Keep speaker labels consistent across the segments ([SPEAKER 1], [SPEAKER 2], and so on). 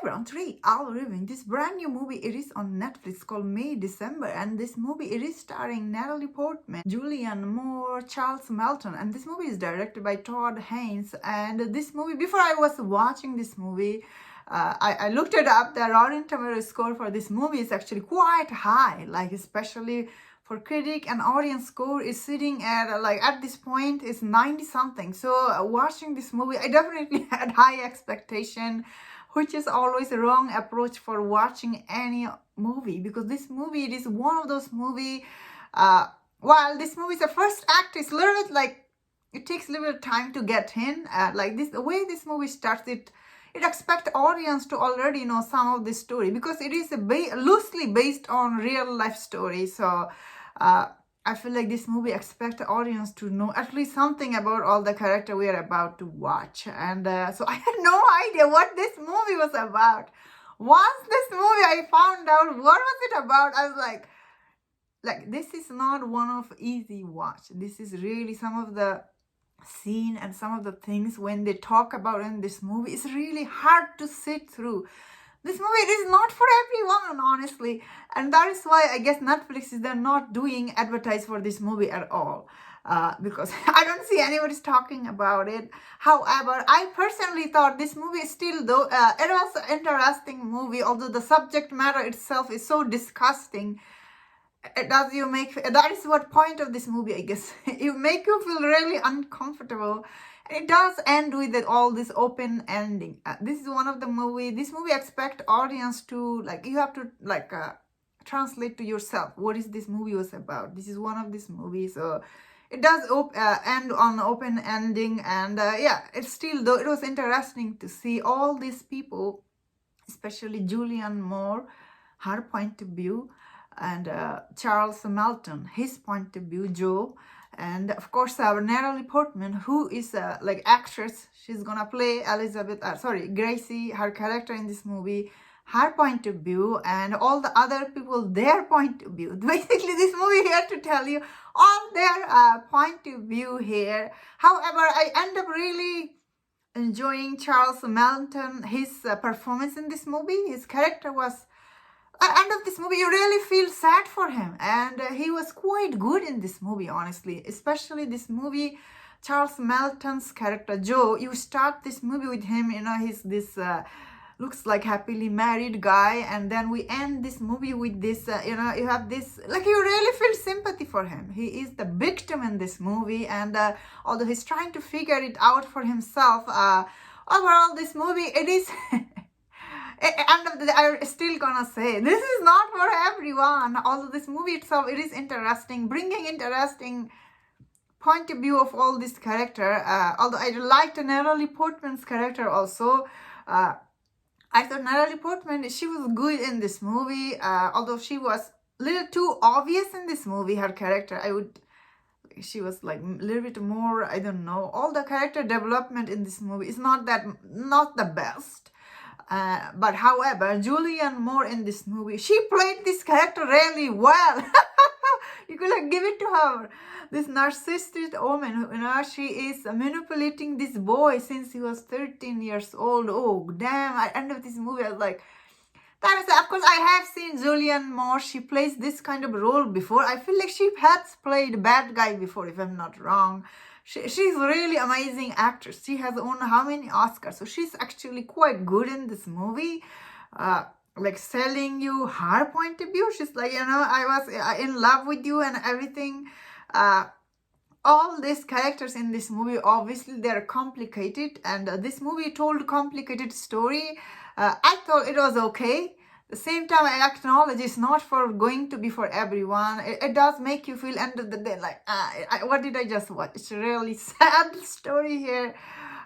[SPEAKER 1] Round 3, I'll reviewing this brand new movie. It is on Netflix called May December, and this movie it is starring Natalie Portman, Julianne Moore, Charles Melton, and this movie is directed by Todd Haynes. And this movie, before I was watching this movie, I looked it up. The Rotten Tomatoes score for this movie is actually quite high, like especially for critic and audience score is sitting at like at this point is 90 something. So watching this movie, I definitely had high expectation, which is always a wrong approach for watching any movie, because this movie, it is one of those movie, while this movie is the first act is a little bit like, it takes a little bit of time to get in, like this, the way this movie starts, it expects audience to already know some of the story, because it is loosely based on real life story. So I feel like this movie expects the audience to know at least something about all the character we are about to watch. And so I had no idea what this movie was about. Once this movie I found out what was it about, I was like this is not one of easy watch. This is really some of the scene and some of the things when they talk about in this movie is really hard to sit through. This movie, it is not for everyone, honestly. And that is why I guess Netflix is they're not doing advertise for this movie at all. Because I don't see anybody's talking about it. However, I personally thought this movie is still, though, it was an interesting movie, although the subject matter itself is so disgusting. That is what point of this movie, I guess. It make you feel really uncomfortable. It does end with all this open ending. This is one of the this movie expect audience to, like, you have to translate to yourself what is this movie was about. This is one of these movies, so it does end on open ending. And yeah, it's still, though, it was interesting to see all these people, especially Julianne Moore, her point of view, and Charles Melton, his point of view, Joe. And of course, our Natalie Portman, who is like actress, she's gonna play Gracie, her character in this movie, her point of view, and all the other people, their point of view. Basically, this movie here to tell you all their point of view here. However, I end up really enjoying Charles Melton, his performance in this movie. His character was, at the end of this movie, you really feel sad for him, and he was quite good in this movie, honestly. Especially this movie, Charles Melton's character Joe. You start this movie with him, you know, he's this looks like happily married guy, and then we end this movie with this, you know, you have this, like, you really feel sympathy for him. He is the victim in this movie, and although he's trying to figure it out for himself, overall this movie, it is. End of the day, I'm still gonna say this is not for everyone. Although this movie itself, it is interesting, bringing interesting point of view of all this character. Although I liked Natalie Portman's character also. I thought Natalie Portman, she was good in this movie. Although she was a little too obvious in this movie, her character. She was like a little bit more, I don't know. All the character development in this movie is not the best. But however, Julianne Moore in this movie, she played this character really well. You could like give it to her. This narcissistic woman, you know, she is manipulating this boy since he was 13 years old. Oh, damn. At the end of this movie, I was like, that is, of course, I have seen Julianne Moore. She plays this kind of role before. I feel like she has played bad guy before, if I'm not wrong. She's really amazing actress. She has won how many Oscars? So she's actually quite good in this movie. Like selling you her point of view. She's like, you know, I was in love with you and everything. All these characters in this movie, obviously, they're complicated. And this movie told a complicated story. I thought it was okay. At the same time, I acknowledge it's not going to be for everyone. It does make you feel end of the day like, what did I just watch? It's a really sad story here.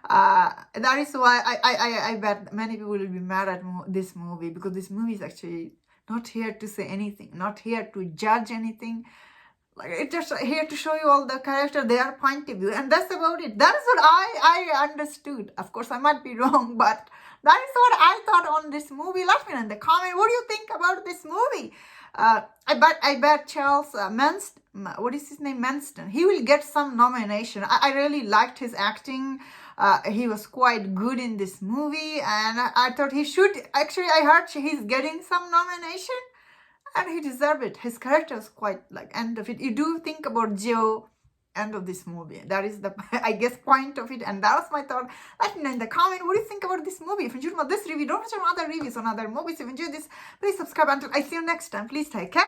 [SPEAKER 1] That is why I bet many people will be mad at this movie, because this movie is actually not here to say anything, not here to judge anything. Like, it's just here to show you all the character, their point of view, and that's about it. That is what I understood. Of course, I might be wrong, but that is what I thought on this movie. Let me know in the comment, what do you think about this movie? I bet Charles what is his name? Menston. He will get some nomination. I really liked his acting. he was quite good in this movie, and I thought he should. Actually, I heard he's getting some nomination, and he deserved it. His character was quite like end of it. You do think about Joe end of this movie. That is the I guess point of it, and that was my thought. Let me know in the comment what do you think about this movie. If you enjoyed this review, don't forget other reviews on other movies. If you enjoyed this, please subscribe. Until I see you next time, please take care.